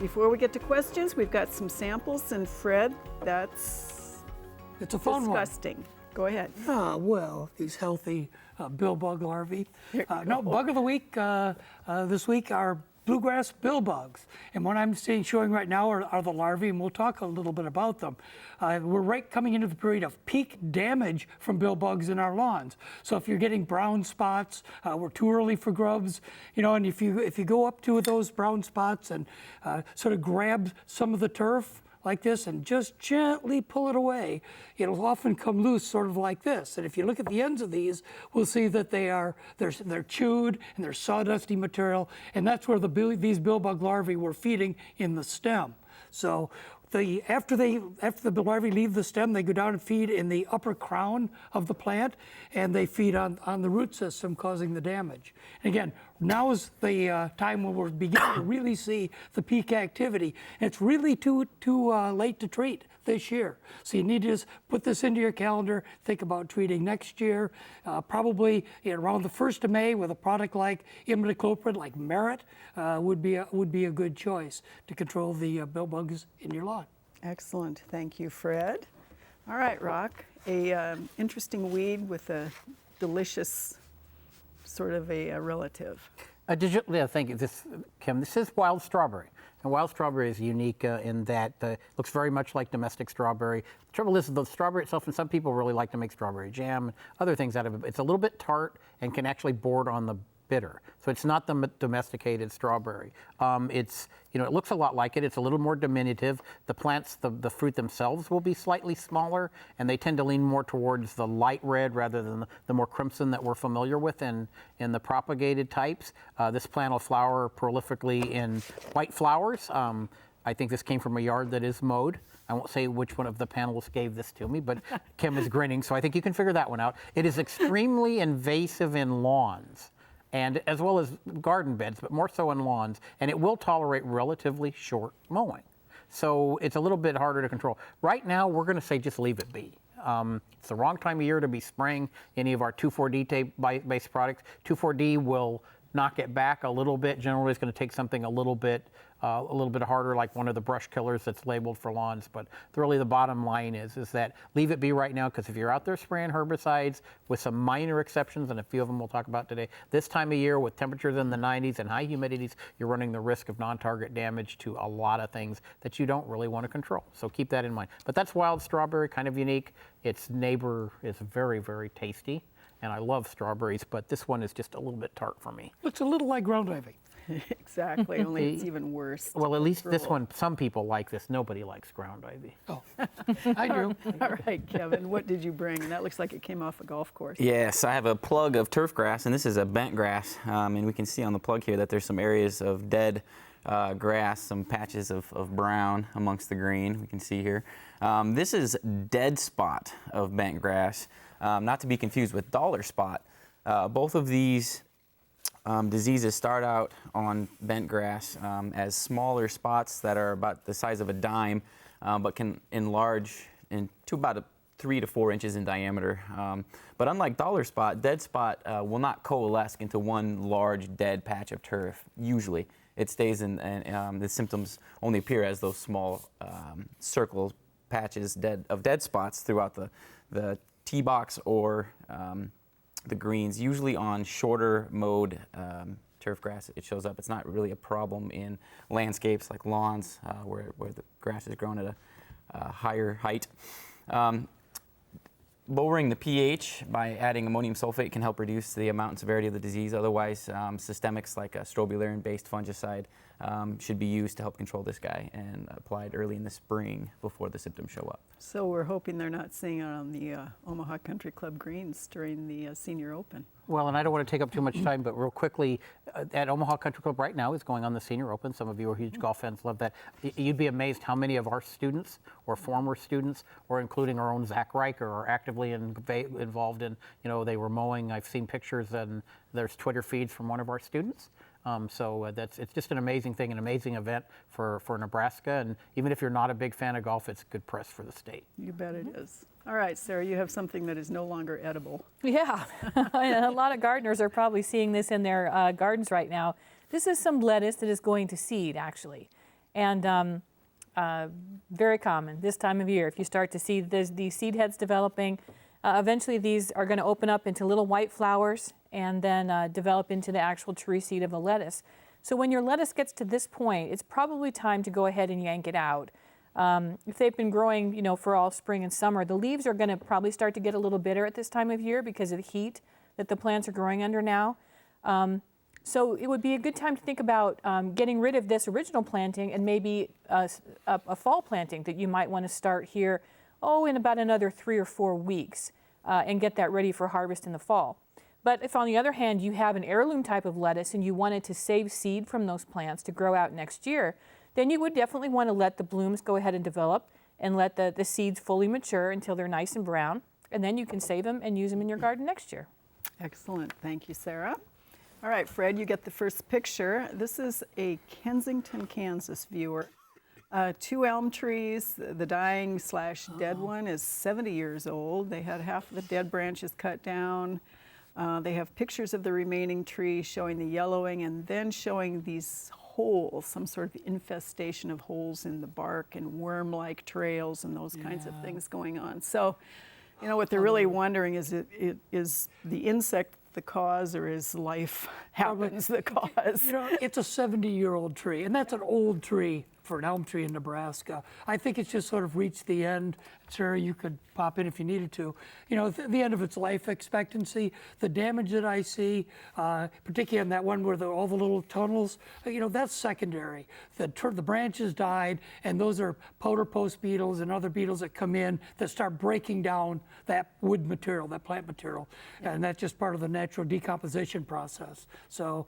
Before we get to questions, we've got some samples, and Fred, that's It's a fun one. disgusting. Go ahead. Well, these healthy billbug larvae. There you No, go. bug of the week this week are bluegrass billbugs. And what I'm showing right now are the larvae, and we'll talk a little bit about them. We're coming into the period of peak damage from billbugs in our lawns. So if you're getting brown spots, we're too early for grubs, and if you go up to those brown spots and sort of grab some of the turf like this and just gently pull it away, it'll often come loose sort of like this. And if you look at the ends of these, we'll see that they're chewed and they're sawdusty material, and that's where these billbug larvae were feeding in the stem. So after the larvae leave the stem, they go down and feed in the upper crown of the plant, and they feed on the root system, causing the damage. And again, now is the time when we're beginning to really see the peak activity. And it's really too late to treat this year. So you need to just put this into your calendar, think about treating next year, probably around the 1st of May with a product like imidacloprid, like Merit, would be a good choice to control the billbugs in your lawn. Excellent. Thank you, Fred. All right, Rock. A interesting weed with a delicious sort of a relative. Thank you, Kim. This is wild strawberry. And wild strawberry is unique in that it looks very much like domestic strawberry. The trouble is the strawberry itself, and some people really like to make strawberry jam and other things out of it. It's a little bit tart and can actually border on the bitter. So it's not the domesticated strawberry. It looks a lot like it. It's a little more diminutive. The plants, the fruit themselves will be slightly smaller, and they tend to lean more towards the light red rather than the more crimson that we're familiar with in the propagated types. This plant will flower prolifically in white flowers. I think this came from a yard that is mowed. I won't say which one of the panelists gave this to me, but Kim is grinning, so I think you can figure that one out. It is extremely invasive in lawns, and as well as garden beds, but more so in lawns, and it will tolerate relatively short mowing. So it's a little bit harder to control. Right now, we're going to say just leave it be. It's the wrong time of year to be spraying any of our 2,4-D-based products. 2,4-D will knock it back a little bit. Generally, it's going to take something a little bit harder, like one of the brush killers that's labeled for lawns. But really, the bottom line is that leave it be right now, because if you're out there spraying herbicides, with some minor exceptions, and a few of them we'll talk about today, this time of year with temperatures in the 90s and high humidities, you're running the risk of non-target damage to a lot of things that you don't really want to control. So keep that in mind. But that's wild strawberry, kind of unique. Its neighbor is very, very tasty. And I love strawberries, but this one is just a little bit tart for me. Looks a little like ground ivy. Exactly, only it's even worse. Well, at least this one, some people like this. Nobody likes ground ivy. Oh, I do. All right, Kevin, what did you bring? That looks like it came off a golf course. Yes, I have a plug of turf grass, and this is a bent grass. And we can see on the plug here that there's some areas of dead grass, some patches of brown amongst the green, we can see here. This is dead spot of bent grass, not to be confused with dollar spot. Both of these diseases start out on bent grass as smaller spots that are about the size of a dime, but can enlarge into about 3 to 4 inches in diameter. But unlike dollar spot, dead spot will not coalesce into one large dead patch of turf, usually. It stays in, and the symptoms only appear as those small circle patches of dead spots throughout the tee box or the greens, usually on shorter mowed turf grass. It shows up. It's not really a problem in landscapes like lawns where the grass is grown at a higher height. Lowering the pH by adding ammonium sulfate can help reduce the amount and severity of the disease. Otherwise, systemics like a strobilurin-based fungicide should be used to help control this guy and applied early in the spring before the symptoms show up. So we're hoping they're not seeing it on the Omaha Country Club greens during the Senior Open. Well, and I don't want to take up too much time, but real quickly, at Omaha Country Club right now is going on the Senior Open. Some of you are huge golf fans, love that. You'd be amazed how many of our students or former students, or including our own Zach Riker, are actively involved in, they were mowing. I've seen pictures and there's Twitter feeds from one of our students. It's just an amazing thing, an amazing event for Nebraska. And even if you're not a big fan of golf, it's good press for the state. You bet it is. All right, Sarah, you have something that is no longer edible. Yeah, a lot of gardeners are probably seeing this in their gardens right now. This is some lettuce that is going to seed, actually. And very common this time of year. If you start to see these seed heads developing, eventually these are going to open up into little white flowers and then develop into the actual tree seed of a lettuce. So when your lettuce gets to this point, it's probably time to go ahead and yank it out. If they've been growing, for all spring and summer, the leaves are going to probably start to get a little bitter at this time of year because of the heat that the plants are growing under now. So it would be a good time to think about getting rid of this original planting and maybe a fall planting that you might want to start here, in about another 3 or 4 weeks and get that ready for harvest in the fall. But if on the other hand you have an heirloom type of lettuce and you wanted to save seed from those plants to grow out next year, then you would definitely want to let the blooms go ahead and develop and let the seeds fully mature until they're nice and brown. And then you can save them and use them in your garden next year. Excellent. Thank you, Sarah. All right, Fred, you get the first picture. This is a Kensington, Kansas viewer. 2 elm trees. The dying/dead one is 70 years old. They had half of the dead branches cut down. They have pictures of the remaining tree showing the yellowing and then showing these holes, some sort of infestation of holes in the bark and worm-like trails and those kinds of things going on. So, what they're really wondering is, is the insect the cause or is life happens the cause? It's a 70-year-old tree, and that's an old tree for an elm tree in Nebraska. I think it's just sort of reached the end. Sarah, you could pop in if you needed to. The end of its life expectancy. The damage that I see, particularly on that one where all the little tunnels, that's secondary. The branches died, and those are powder post beetles and other beetles that come in that start breaking down that wood material, that plant material, and that's just part of the natural decomposition process. So,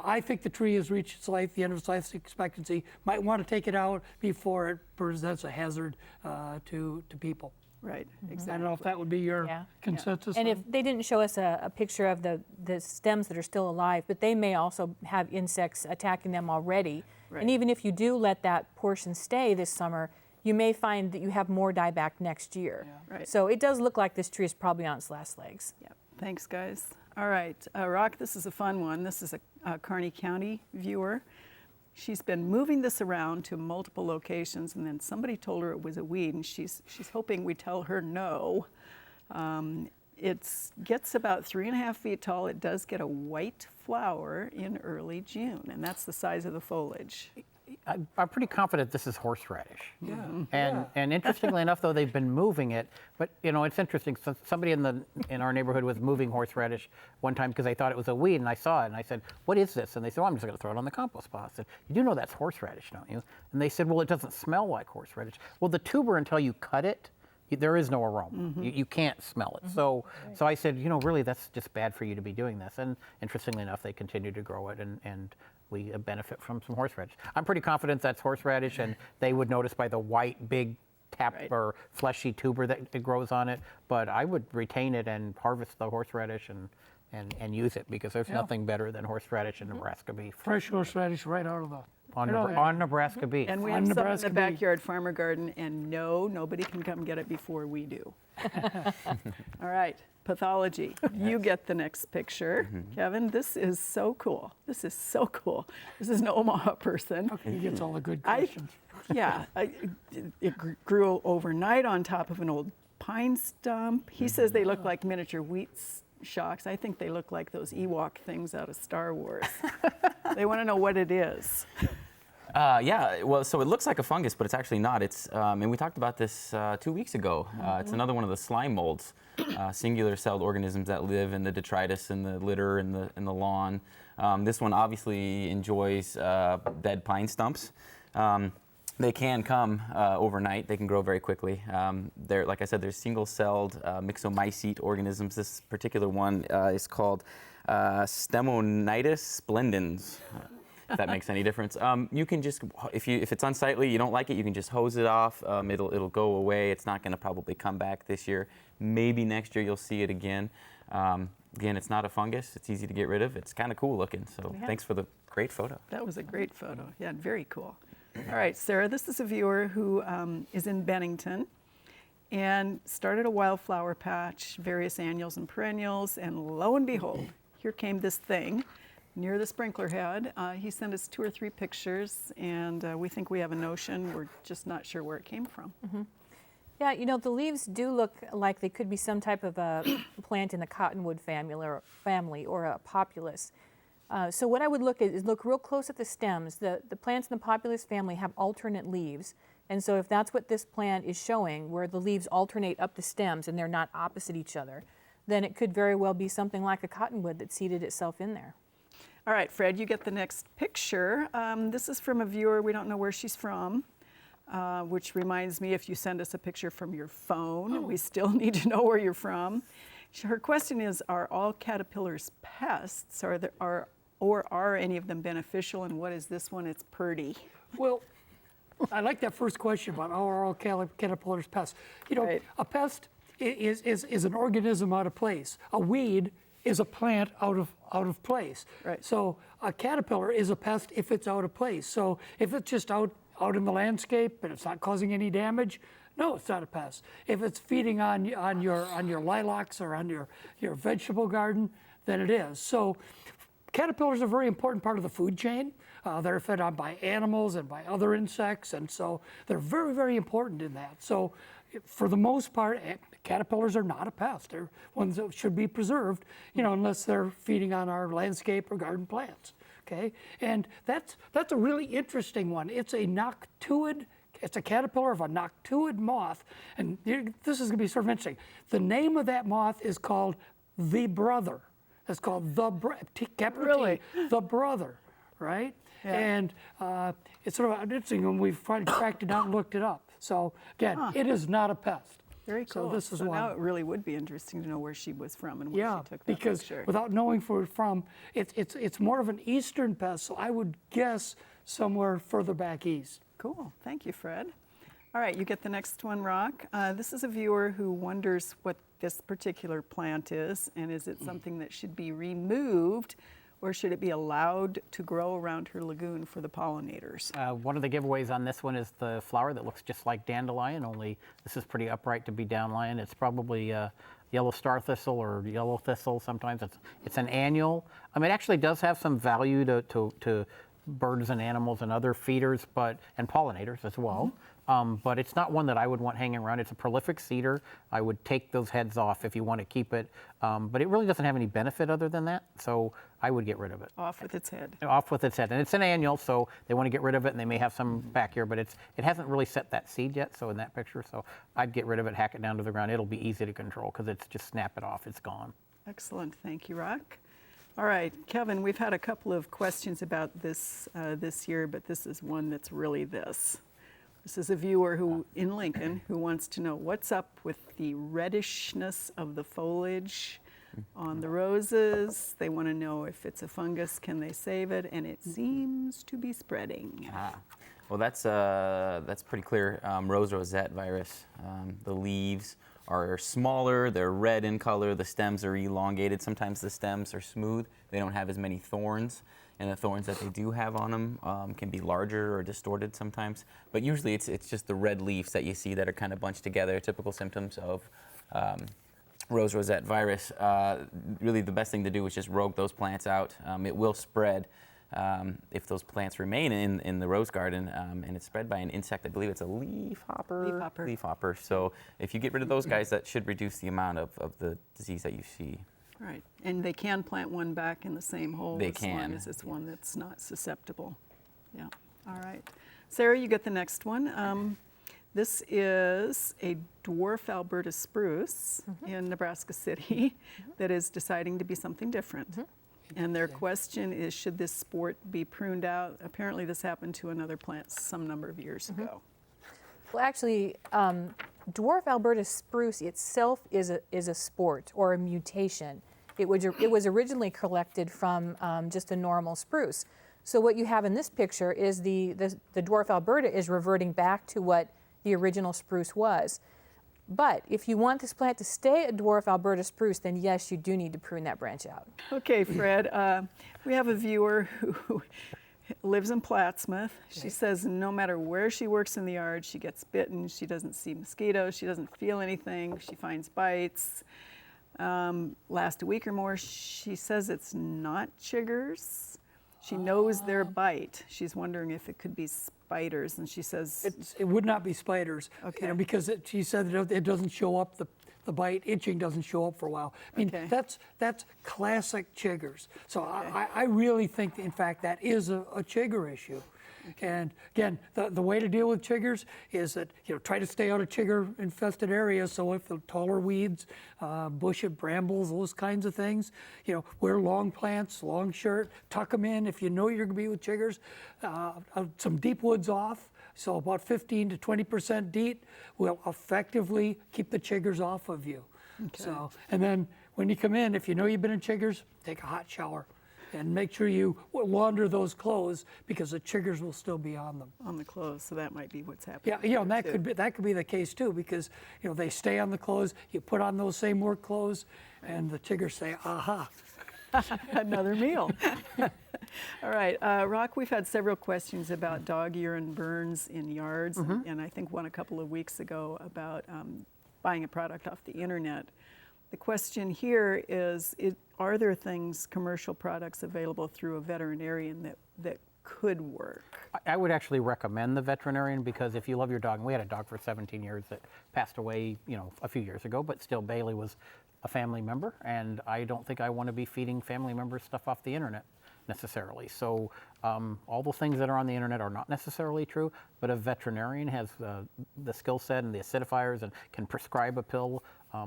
I think the tree has reached its life, the end of its life expectancy. Might want to take it out before it presents a hazard to people. Right, I exactly. don't know if that would be your consensus. And if they didn't show us a picture of the stems that are still alive, but they may also have insects attacking them already. Right. And even if you do let that portion stay this summer, you may find that you have more dieback next year. Yeah. Right. So it does look like this tree is probably on its last legs. Yeah. Thanks, guys. All right, Rock, this is a fun one. This is a Kearney County viewer. She's been moving this around to multiple locations, and then somebody told her it was a weed, and she's hoping we tell her no. It gets about 3.5 feet tall. It does get a white flower in early June, and that's the size of the foliage. I'm pretty confident this is horseradish. Yeah. And interestingly enough, though, they've been moving it. But it's interesting. So somebody in our neighborhood was moving horseradish one time because they thought it was a weed, and I saw it, and I said, "What is this?" And they said, "Well, I'm just going to throw it on the compost pile." I said, "You do know that's horseradish, don't you?" And they said, "Well, it doesn't smell like horseradish." Well, the tuber, until you cut it, there is no aroma. You can't smell it. So I said, really, that's just bad for you to be doing this. And interestingly enough, they continue to grow it, and we benefit from some horseradish. I'm pretty confident that's horseradish, and they would notice by the white, big tap or fleshy tuber that it grows on it. But I would retain it and harvest the horseradish and use it, because there's nothing better than horseradish in Nebraska beef. Fresh horseradish right out of the... On Nebraska beef. And we On have some in Nebraska the beef. backyard farmer garden, and no, nobody can come get it before we do. All right, pathology. You get the next picture. Kevin, this is so cool. This is so cool. This is an Omaha person. He gets all the good questions. It grew overnight on top of an old pine stump. He says they look like miniature wheat shocks. I think they look like those Ewok things out of Star Wars. They want to know what it is. Well, so it looks like a fungus, but it's actually not. It's and we talked about this 2 weeks ago. It's another one of the slime molds, singular-celled organisms that live in the detritus and the litter and the lawn. This one obviously enjoys dead pine stumps. They can come overnight. They can grow very quickly. They're, like I said, they're single-celled myxomycete organisms. This particular one is called Stemonitis splendens. If that makes any difference. You can just, if it's unsightly, you don't like it, you can just hose it off. It'll go away. It's not going to probably come back this year. Maybe next year you'll see it again. Again, it's not a fungus. It's easy to get rid of. It's kind of cool looking. So thanks for the great photo. That was a great photo. Yeah, very cool. All right, Sarah, this is a viewer who is in Bennington and started a wildflower patch, various annuals and perennials, and lo and behold, here came this thing. near the sprinkler head. He sent us 2 or 3 pictures, and we think we have a notion. We're just not sure where it came from. Yeah, you know, the leaves do look like they could be some type of a plant in the cottonwood family or a populus. So what I would look at is look real close at the stems. The plants in the populus family have alternate leaves. And so if that's what this plant is showing, where the leaves alternate up the stems and they're not opposite each other, then it could very well be something like a cottonwood that seeded itself in there. All right, Fred, you get the next picture. This is from a viewer. We don't know where she's from, which reminds me, if you send us a picture from your phone, we still need to know where you're from. Her question is, are all caterpillars pests, or are any of them beneficial, and what is this one? It's Purdy. Well, I like that first question about are all caterpillars pests. You know, Right. a pest is an organism out of place. A weed is a plant out of place. Right. So a caterpillar is a pest if it's out of place. So if it's just out in the landscape and it's not causing any damage, no, it's not a pest. If it's feeding on your lilacs or on your vegetable garden, then it is. So caterpillars are a very important part of the food chain. They're fed on by animals and by other insects, and so they're very, very important in that. So for the most part, caterpillars are not a pest. They're ones that should be preserved, you know, unless they're feeding on our landscape or garden plants. Okay, and that's a really interesting one. It's a noctuid. It's a caterpillar of a noctuid moth, and this is going to be sort of interesting. The name of that moth is called the brother. It's called capital Really? T, the brother, right? Yeah. And it's sort of interesting when we've finally tracked it out and looked it up. So again, it is not a pest. Very cool. So this is so one. now it really would be interesting to know where she was from and where Yeah, she took that because picture. without knowing where it's from, it's more of an eastern pest. So I would guess somewhere further back east. Cool. Thank you, Fred. All right, you get the next one, Rock. This is a viewer who wonders what this particular plant is, and is it something that should be removed, or should it be allowed to grow around her lagoon for the pollinators? One of the giveaways on this one is the flower that looks just like dandelion, only this is pretty upright to be dandelion. It's probably yellow star thistle or yellow thistle sometimes. It's an annual. It actually does have some value to birds and animals and other feeders, and pollinators as well. But it's not one that I would want hanging around. It's a prolific seeder. I would take those heads off if you want to keep it. But it really doesn't have any benefit other than that, so I would get rid of it. Off with its head. Off with its head. And it's an annual, so they want to get rid of it, and they may have some back here, but it hasn't really set that seed yet, so in that picture, so I'd get rid of it, hack it down to the ground. It'll be easy to control because it's just snap it off, it's gone. Excellent. Thank you, Rock. All right, Kevin, we've had a couple of questions about this this year, but this is one that's really this. This is a viewer in Lincoln who wants to know what's up with the reddishness of the foliage on the roses. They want to know if it's a fungus, can they save it? And it seems to be spreading. Well, that's pretty clear. Rose rosette virus. The leaves are smaller, they're red in color, the stems are elongated. Sometimes the stems are smooth, they don't have as many thorns, and the thorns that they do have on them can be larger or distorted sometimes. But usually it's just the red leaves that you see that are kind of bunched together, typical symptoms of rose rosette virus. Really the best thing to do is just rogue those plants out. It will spread if those plants remain in the rose garden, and it's spread by an insect. I believe it's a leafhopper. Leafhopper. So if you get rid of those guys, that should reduce the amount of the disease that you see. Right, and they can plant one back in the same hole They as long can. as it's one that's not susceptible. Yeah, all right. Sarah, you get the next one. This is a dwarf Alberta spruce in Nebraska City that is deciding to be something different. And their question is, should this sport be pruned out? Apparently this happened to another plant some number of years ago. Well, actually, dwarf Alberta spruce itself is a sport or a mutation. It was originally collected from just a normal spruce. So what you have in this picture is the dwarf Alberta is reverting back to what the original spruce was. But if you want this plant to stay a dwarf Alberta spruce, then yes, you do need to prune that branch out. Okay, Fred, we have a viewer who lives in Plattsmouth. She says no matter where she works in the yard, she gets bitten. She doesn't see mosquitoes. She doesn't feel anything. She finds bites. last a week or more. She says it's not chiggers. She knows their bite. She's wondering if it could be spiders, and she says It would not be spiders. Okay. Because she said that it doesn't show up, the bite, itching doesn't show up for a while. I mean, Okay. that's classic chiggers. So I really think, in fact, that is a chigger issue. And again, the way to deal with chiggers is that, try to stay out of chigger infested areas. So if the taller weeds, bush and brambles, those kinds of things, wear long pants, long shirt, tuck them in if you know you're going to be with chiggers. Some deep woods off. So about 15 to 20% DEET will effectively keep the chiggers off of you. So, and then when you come in, if you know you've been in chiggers, take a hot shower. And make sure you launder those clothes because the chiggers will still be on them. on the clothes, so that might be what's happening. Yeah, and there, too. that could be the case too because they stay on the clothes. You put on those same work clothes, and the chiggers say, "Aha!" Another meal. All right, Rock, we've had several questions about dog urine burns in yards, and I think one a couple of weeks ago about buying a product off the internet. The question here is, are there commercial products available through a veterinarian that could work? I would actually recommend the veterinarian because if you love your dog, and we had a dog for 17 years that passed away, a few years ago, but still Bailey was a family member, and I don't think I want to be feeding family members stuff off the internet necessarily. So all the things that are on the internet are not necessarily true, but a veterinarian has the skill set and the acidifiers and can prescribe a pill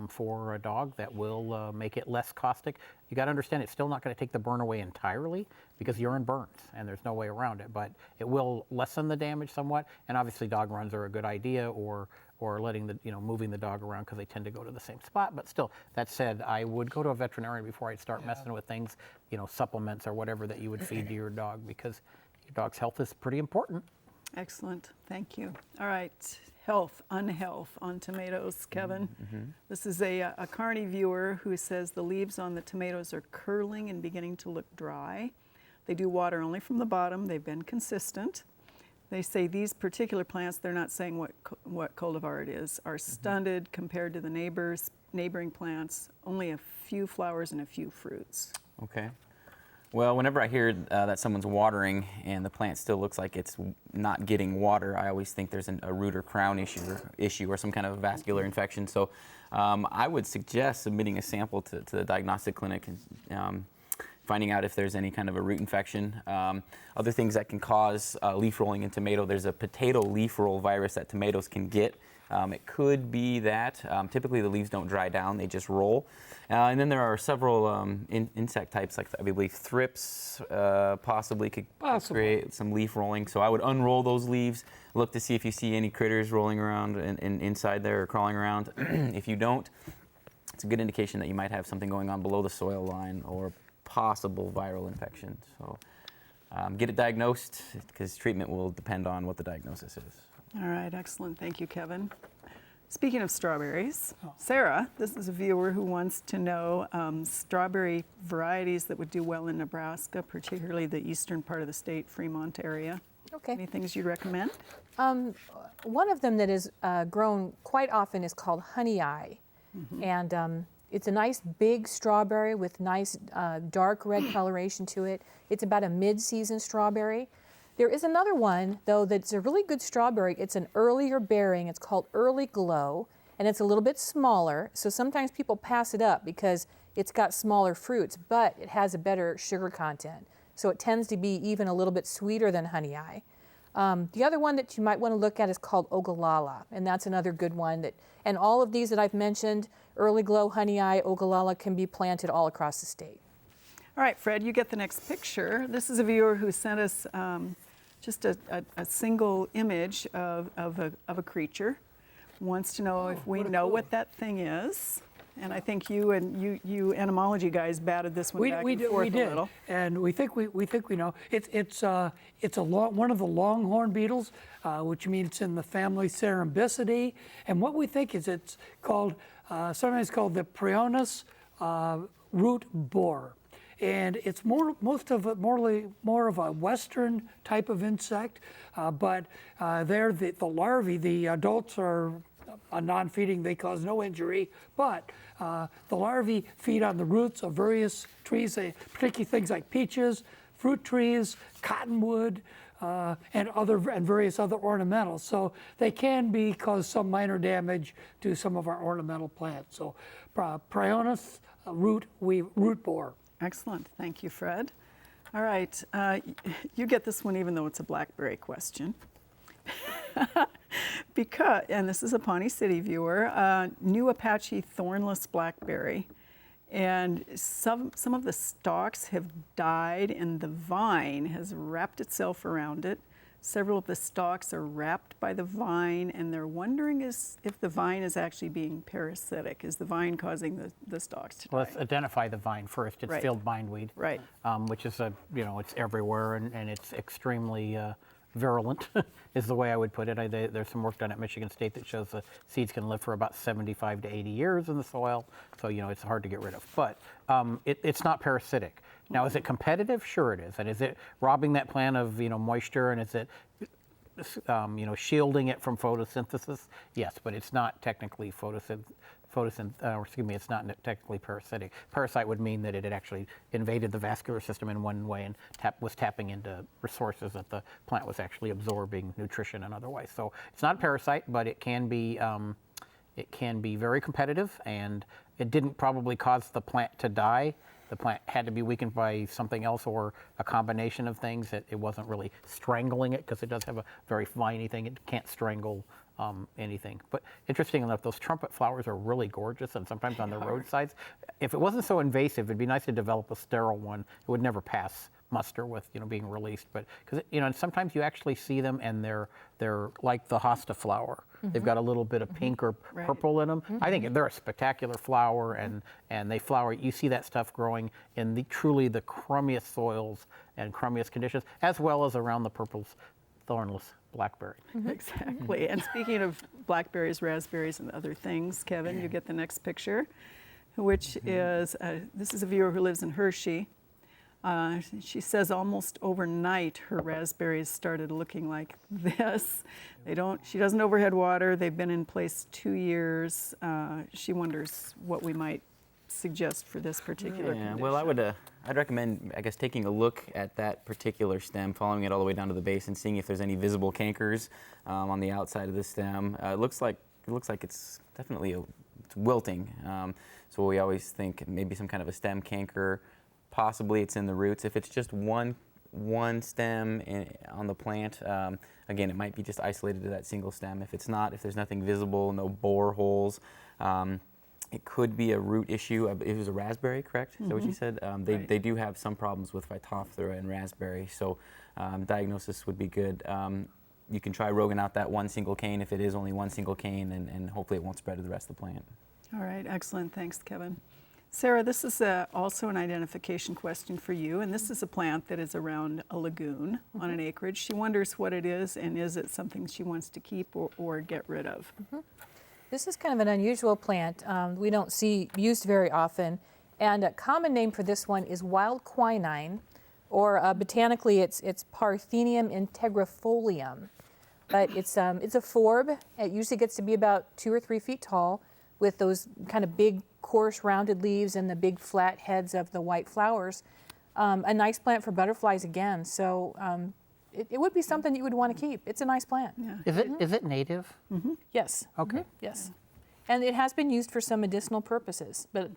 for a dog that will make it less caustic. You got to understand it's still not going to take the burn away entirely because urine burns and there's no way around it, but it will lessen the damage somewhat. And obviously dog runs are a good idea, or letting moving the dog around because they tend to go to the same spot. But still, that said, I would go to a veterinarian before I'd start messing with things, supplements or whatever that you would feed to your dog because your dog's health is pretty important. Excellent, thank you. All right, health, unhealth on tomatoes, Kevin. This is a Carney viewer who says the leaves on the tomatoes are curling and beginning to look dry. They do water only from the bottom. They've been consistent. They say these particular plants, they're not saying what cultivar it is, are stunted compared to the neighboring plants, only a few flowers and a few fruits. Okay. Well, whenever I hear that someone's watering and the plant still looks like it's not getting water, I always think there's a root or crown issue or some kind of vascular infection. So I would suggest submitting a sample to the diagnostic clinic and finding out if there's any kind of a root infection. Other things that can cause leaf rolling in tomato, there's a potato leaf roll virus that tomatoes can get. It could be that. Typically the leaves don't dry down, they just roll. And then there are several insect types, like I believe thrips possibly could create some leaf rolling. So I would unroll those leaves, look to see if you see any critters rolling around inside there or crawling around. If you don't, it's a good indication that you might have something going on below the soil line or possible viral infection. So get it diagnosed because treatment will depend on what the diagnosis is. All right, excellent. Thank you, Kevin. Speaking of strawberries, Sarah, this is a viewer who wants to know strawberry varieties that would do well in Nebraska, particularly the eastern part of the state, Fremont area. Okay. Any things you'd recommend? One of them that is grown quite often is called Honey Eye. And it's a nice big strawberry with nice dark red coloration to it. It's about a mid-season strawberry. There is another one, though, that's a really good strawberry. It's an earlier bearing. It's called Early Glow, and it's a little bit smaller. So sometimes people pass it up because it's got smaller fruits, but it has a better sugar content. So it tends to be even a little bit sweeter than Honey Eye. The other one that you might want to look at is called Ogallala, and that's another good one. And all of these that I've mentioned, Early Glow, Honey Eye, Ogallala, can be planted all across the state. All right, Fred, you get the next picture. This is a viewer who sent us just a single image of a creature. Wants to know if we know what that thing is. And I think you entomology guys batted this one back and forth a little. And we think we know. It's one of the longhorn beetles, which means it's in the family Cerambycidae. And what we think is it's called sometimes called the Prionis root borer. And it's more of a western type of insect, but they're the larvae. The adults are non-feeding, they cause no injury, but the larvae feed on the roots of various trees, particularly things like peaches, fruit trees, cottonwood, and various other ornamentals. So they can cause some minor damage to some of our ornamental plants. So Prionis root borer. Excellent. Thank you, Fred. All right. You get this one even though it's a blackberry question. And this is a Pawnee City viewer, new Apache thornless blackberry. And some of the stalks have died and the vine has wrapped itself around it. Several of the stalks are wrapped by the vine, and they're wondering if the vine is actually being parasitic. Is the vine causing the stalks to die? Let's identify the vine first. It's Right. field bindweed, Right. which is it's everywhere and it's extremely virulent, is the way I would put it. There's some work done at Michigan State that shows the seeds can live for about 75 to 80 years in the soil, so it's hard to get rid of. But it's not parasitic. Now, is it competitive? Sure it is. And is it robbing that plant of moisture, and is it shielding it from photosynthesis? Yes, but it's not technically it's not technically parasitic. Parasite would mean that it had actually invaded the vascular system in one way and was tapping into resources that the plant was actually absorbing nutrition and otherwise. So it's not a parasite, but it can be very competitive, and it didn't probably cause the plant to die. The plant had to be weakened by something else or a combination of things. It wasn't really strangling it, because it does have a very viney thing. It can't strangle anything. But interesting enough, those trumpet flowers are really gorgeous, and sometimes on the roadsides. If it wasn't so invasive, it'd be nice to develop a sterile one. It would never pass muster with being released, but because and sometimes you actually see them and they're like the hosta flower. They've got a little bit of pink or purple in them. I think they're a spectacular flower, and they flower. You see that stuff growing in truly the crummiest soils and crummiest conditions, as well as around the purple's thornless blackberry. Exactly. And speaking of blackberries, raspberries, and other things, Kevin, you get the next picture, which is this is a viewer who lives in Hershey. She says almost overnight her raspberries started looking like this. She doesn't overhead water. They've been in place 2 years. She wonders what we might suggest for this particular condition. Well, I'd recommend, I guess, taking a look at that particular stem, following it all the way down to the base, and seeing if there's any visible cankers on the outside of the stem. It looks like it's definitely it's wilting. So we always think maybe some kind of a stem canker. Possibly it's in the roots. If it's just one stem on the plant, again, it might be just isolated to that single stem. If it's not, if there's nothing visible, no bore holes, it could be a root issue. It was a raspberry, correct? Is that what you said? They do have some problems with Phytophthora and raspberry, so diagnosis would be good. You can try roguing out that one single cane if it is only one single cane, and hopefully it won't spread to the rest of the plant. All right, excellent. Thanks, Kevin. Sarah, this is also an identification question for you, and this is a plant that is around a lagoon on an acreage. She wonders what it is, and is it something she wants to keep or get rid of? This is kind of an unusual plant. We don't see used very often, and a common name for this one is wild quinine, or botanically it's Parthenium integrifolium. But it's a forb. It usually gets to be about 2 or 3 feet tall, with those kind of big, coarse, rounded leaves and the big flat heads of the white flowers. A nice plant for butterflies again. So it would be something you would want to keep. It's a nice plant. Yeah. Is it native? Yes. Okay. Yes. And it has been used for some medicinal purposes, but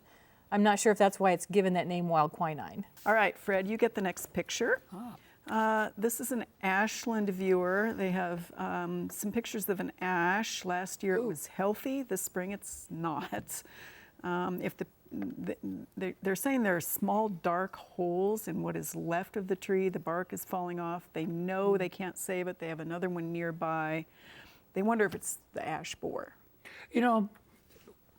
I'm not sure if that's why it's given that name wild quinine. All right, Fred, you get the next picture. This is an Ashland viewer. They have some pictures of an ash. Last year it was healthy. This spring it's not. They're saying there are small dark holes in what is left of the tree. The bark is falling off. They know they can't save it. They have another one nearby. They wonder if it's the ash borer.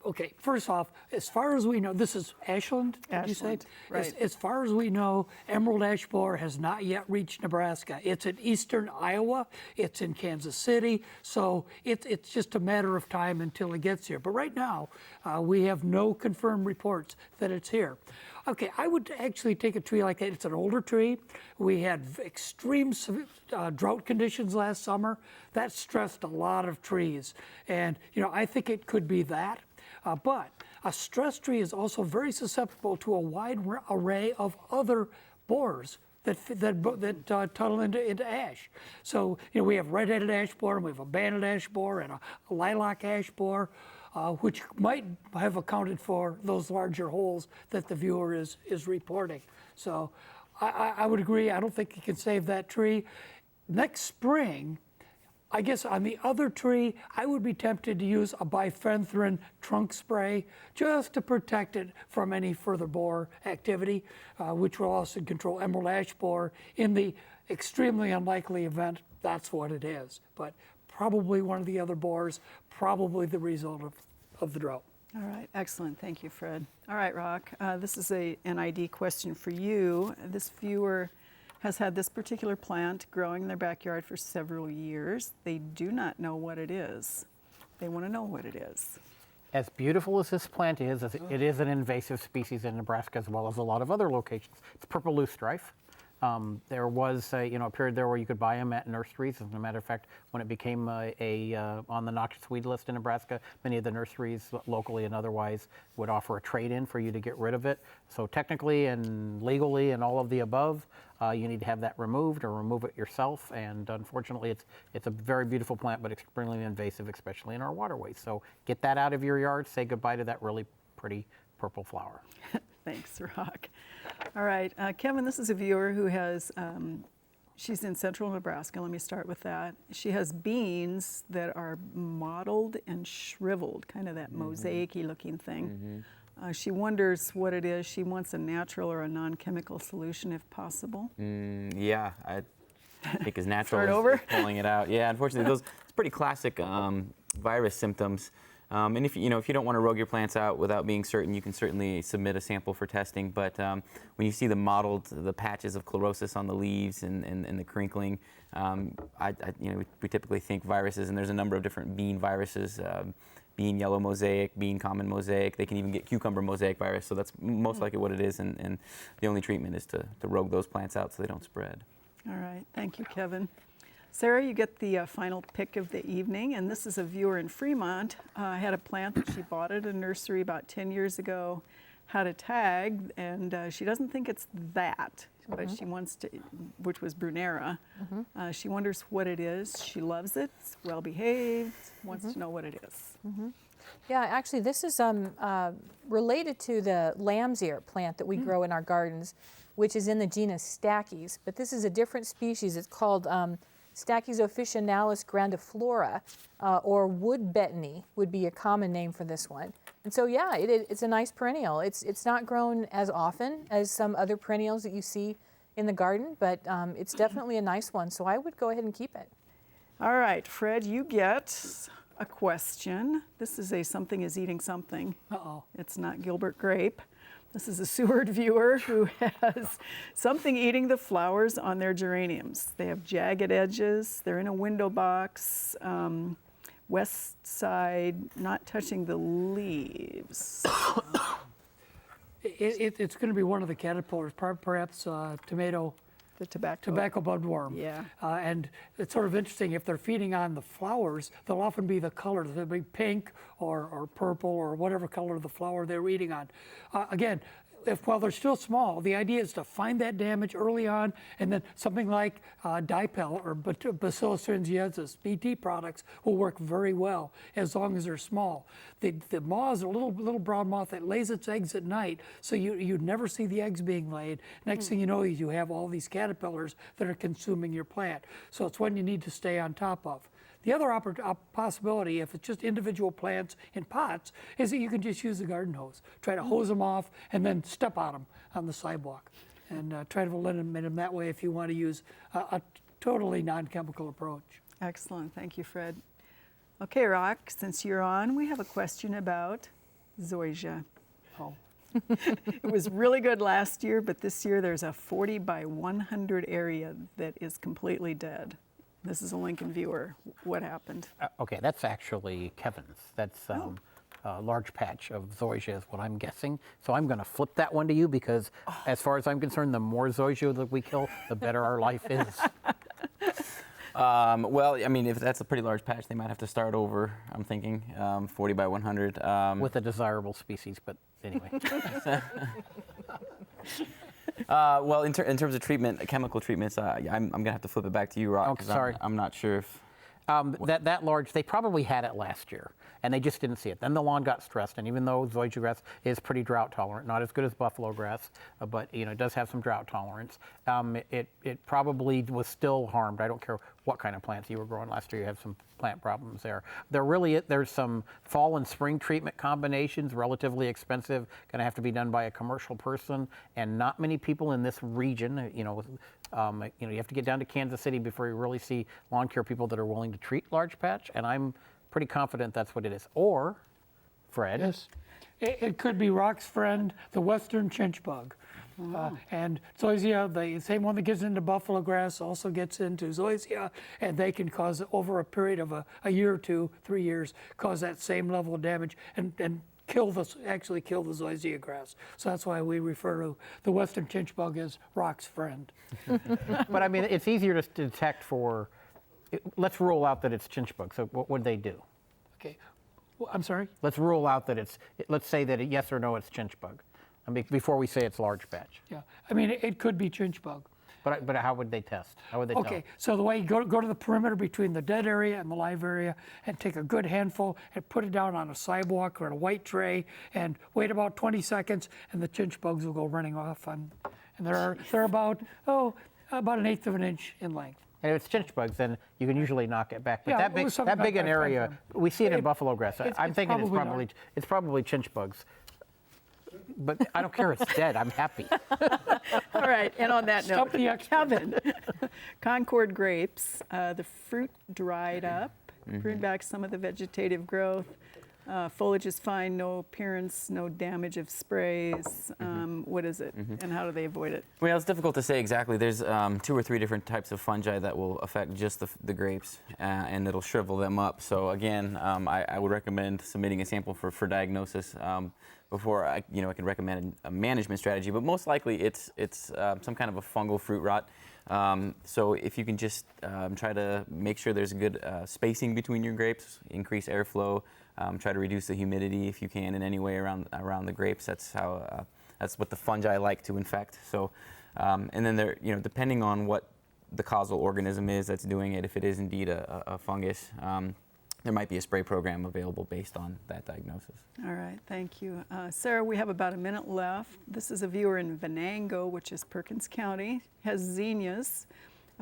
Okay, first off, as far as we know, this is Ashland, did you say? Ashland, right. As far as we know, emerald ash borer has not yet reached Nebraska. It's in eastern Iowa, it's in Kansas City, so it's just a matter of time until it gets here. But right now, we have no confirmed reports that it's here. Okay, I would actually take a tree like that. It's an older tree. We had extreme drought conditions last summer. That stressed a lot of trees. And, I think it could be that. But a stress tree is also very susceptible to a wide array of other borers that tunnel into ash. So, we have red-headed ash borer, and we have a banded ash borer, and a lilac ash borer, which might have accounted for those larger holes that the viewer is reporting. So I would agree. I don't think you can save that tree. Next spring, I guess on the other tree, I would be tempted to use a bifenthrin trunk spray just to protect it from any further borer activity, which will also control emerald ash borer. In the extremely unlikely event, that's what it is. But probably one of the other borers, probably the result of the drought. All right, excellent. Thank you, Fred. All right, Rock, this is an ID question for you. This viewer has had this particular plant growing in their backyard for several years. They do not know what it is. They want to know what it is. As beautiful as this plant is, it is an invasive species in Nebraska as well as a lot of other locations. It's purple loosestrife. There was a period there where you could buy them at nurseries. As a matter of fact, when it became on the noxious weed list in Nebraska, many of the nurseries locally and otherwise would offer a trade-in for you to get rid of it. So technically and legally and all of the above, you need to have that removed or remove it yourself. And unfortunately, it's a very beautiful plant, but extremely invasive, especially in our waterways. So get that out of your yard. Say goodbye to that really pretty purple flower. Thanks, Rock. All right, Kevin, this is a viewer who has, she's in central Nebraska. Let me start with that. She has beans that are mottled and shriveled, kind of that mosaic-y looking thing. She wonders what it is. She wants a natural or a non-chemical solution if possible. Yeah, I think as natural Start as over? pulling it out. Yeah, unfortunately, it's pretty classic virus symptoms. And if you don't want to rogue your plants out without being certain, you can certainly submit a sample for testing. But when you see the patches of chlorosis on the leaves and the crinkling, we typically think viruses, and there's a number of different bean viruses. Bean yellow mosaic, bean common mosaic. They can even get cucumber mosaic virus. So that's most likely what it is. And the only treatment is to rogue those plants out so they don't spread. All right, thank you, Kevin. Sarah, you get the final pick of the evening, and this is a viewer in Fremont. Had a plant that she bought at a nursery about 10 years ago, had a tag, and she doesn't think it's that, but she wants to, which was Brunera. She wonders what it is. She loves it, it's well behaved, wants to know what it is. Yeah, actually, this is related to the lamb's ear plant that we grow in our gardens, which is in the genus Stachys. But this is a different species. It's called Stachys officinalis grandiflora, or wood betony would be a common name for this one. And so, yeah, it's a nice perennial. It's not grown as often as some other perennials that you see in the garden, but it's definitely a nice one. So I would go ahead and keep it. All right, Fred, you get a question. This is a something is eating something. Uh-oh. It's not Gilbert Grape. This is a Seward viewer who has something eating the flowers on their geraniums. They have jagged edges. They're in a window box. West side, not touching the leaves. It's going to be one of the caterpillars, perhaps tomato. The tobacco. Tobacco budworm. Yeah. And it's sort of interesting, if they're feeding on the flowers, they'll often be the color. They'll be pink or purple or whatever color of the flower they're eating on. Again, while they're still small, the idea is to find that damage early on, and then something like Dipel or Bacillus thuringiensis, BT products, will work very well as long as they're small. The moth is a little brown moth that lays its eggs at night, so you never see the eggs being laid. Next thing you know, you have all these caterpillars that are consuming your plant. So it's one you need to stay on top of. The other possibility, if it's just individual plants in pots, is that you can just use the garden hose. Try to hose them off and then step on them on the sidewalk. And try to eliminate them that way if you want to use a totally non-chemical approach. Excellent. Thank you, Fred. Okay, Rock, since you're on, we have a question about zoysia. Oh. It was really good last year, but this year there's a 40 by 100 area that is completely dead. This is a Lincoln viewer. What happened? Okay, that's actually Kevin's. That's a large patch of zoysia is what I'm guessing. So I'm going to flip that one to you because as far as I'm concerned, the more zoysia that we kill, the better our life is. Well, I mean, if that's a pretty large patch, they might have to start over, I'm thinking, 40 by 100. With a desirable species, but anyway. Well, in terms of treatment, chemical treatments, I'm going to have to flip it back to you, Rock. Oh, 'cause sorry. I'm not sure if... That large, they probably had it last year, and they just didn't see it. Then the lawn got stressed, and even though zoysia grass is pretty drought tolerant, not as good as buffalo grass, but it does have some drought tolerance, it probably was still harmed. I don't care what kind of plants you were growing last year, you have some plant problems there. There's some fall and spring treatment combinations, relatively expensive, going to have to be done by a commercial person, and not many people in this region, you have to get down to Kansas City before you really see lawn care people that are willing to treat large patch, and I'm pretty confident that's what it is. Or, Fred. Yes. It could be Rock's friend, the western chinch bug. And zoysia, the same one that gets into buffalo grass, also gets into zoysia, and they can cause, over a period of a year or 2, 3 years, cause that same level of damage and actually kill the zoysia grass. So that's why we refer to the western chinch bug as Rock's friend. But I mean, it's easier to detect for, let's rule out that it's chinch bug. So what would they do? Okay. Well, I'm sorry? Let's rule out that let's say that yes or no, it's chinch bug. I mean, before we say it's large patch. Yeah. I mean, it could be chinch bug. But how would they test? How would they tell? Okay, so the way you go to the perimeter between the dead area and the live area and take a good handful and put it down on a sidewalk or on a white tray and wait about 20 seconds and the chinch bugs will go running off. And they're about 1/8 of an inch in length. And if it's chinch bugs, then you can usually knock it back. But Yeah, that it was something big like an that area, timeframe. we see it in buffalo grass. I'm it's thinking probably it's probably chinch bugs. But I don't care, it's dead. I'm happy. All right, and on that note, Stump the expert. Kevin, Concord grapes, the fruit dried up, pruned back some of the vegetative growth. Foliage is fine, no appearance, no damage of sprays. What is it, and how do they avoid it? Well, it's difficult to say exactly. There's 2 or 3 different types of fungi that will affect just the grapes, and it'll shrivel them up. So again, I would recommend submitting a sample for diagnosis before I can recommend a management strategy. But most likely, it's some kind of a fungal fruit rot. So if you can just try to make sure there's good spacing between your grapes, increase airflow. Try to reduce the humidity if you can in any way around the grapes. That's how that's what the fungi like to infect. So, and then there, depending on what the causal organism is that's doing it, if it is indeed a fungus, there might be a spray program available based on that diagnosis. All right, thank you. Sarah, we have about a minute left. This is a viewer in Venango, which is Perkins County, has zinnias.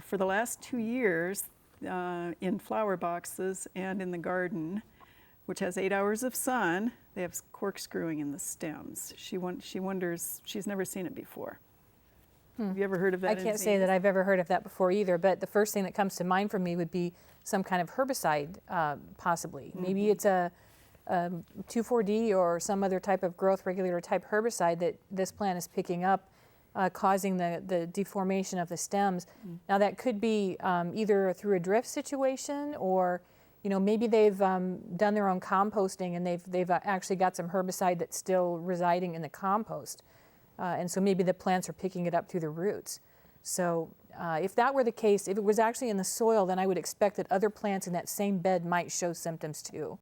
For the last 2 years, in flower boxes and in the garden, which has 8 hours of sun, they have corkscrewing in the stems. She wonders, she's never seen it before. Have you ever heard of that? I can't say that I've ever heard of that before either, but the first thing that comes to mind for me would be some kind of herbicide, possibly. Maybe it's a 2,4-D or some other type of growth regulator type herbicide that this plant is picking up, causing the deformation of the stems. Now that could be either through a drift situation or maybe they've done their own composting and they've actually got some herbicide that's still residing in the compost. And so maybe the plants are picking it up through the roots. So if that were the case, if it was actually in the soil, then I would expect that other plants in that same bed might show symptoms too.